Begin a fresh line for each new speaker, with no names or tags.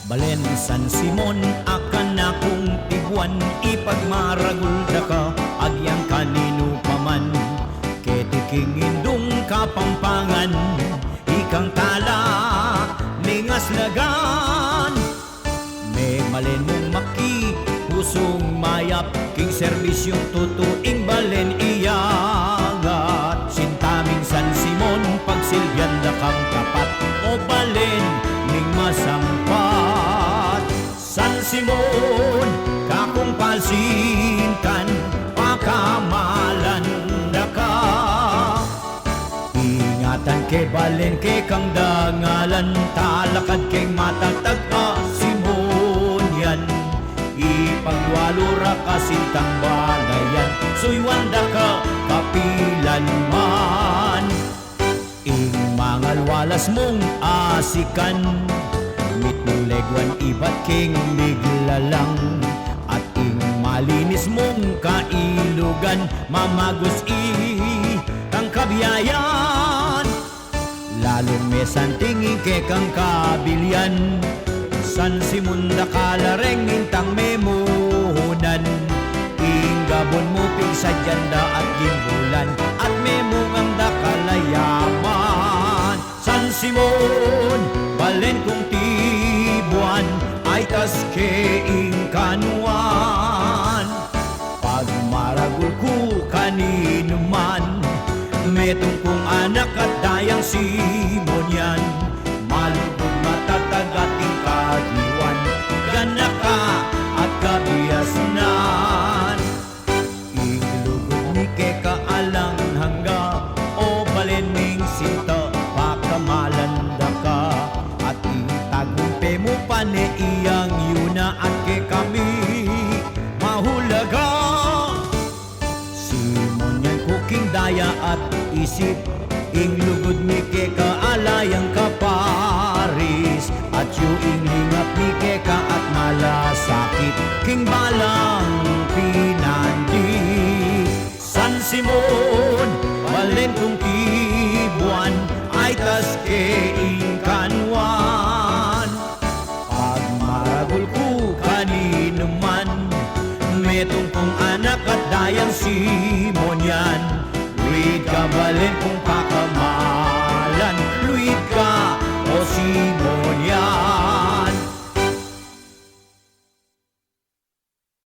Balen San Simon, akan akong tiguan, ipagmaragul da ka, agyang kanino paman. Ketiking indong kapampangan, ikang tala, lingas lagan. May malen mong maki, pusong mayap, king serbisyong tutuing balen iyangat. Sintaming San Simon, pagsilbihan da kang kapat, o balen ning masampat. San Simon, kakong palsinkan, pakamalan da ka. Ingatan kay balen kay kang dangalan, talakad kay matatag Simon yan. Ipagwalura ka sintang balayan, suywanda ka kapilan man. Ing mga walas mong asikan, mit mong legwan ibat king miglalang. At ing malinis mong kailugan, mamagos kang kabiyayan. Lalong mesan tingin ke kang kabilyan, San Simon da kalareng intang memuhunan. Inggabon mo pigsadyan da at gimbulan, at memungang da kalayaman. San Simon, balen kong tibuan, ay tas keing kanuan. Pag maragul ko kanino man, metong kong anak at dayang Simon yan. Malugod matatag ating kagiwan, ganak ka at kabiyasnan. Inglugod ni ke kaalang hangga, o balening sinta, pakamalanda ka. At intagumpe mo pa ni iyang yuna, at ke kami mahulaga. Simon yan kuking daya at isip, inglugod mi ke kaalayang kaparis. At yung inglingap mi ke ka at malasakit, king balang pinandi. San Simon, balen kong tibuan, ay tas keing kanwan. Pag maragul ko kanino man, metong kong anak at dayang Simon yan. Luid ka balen kong pakamalan, luid ka o Simon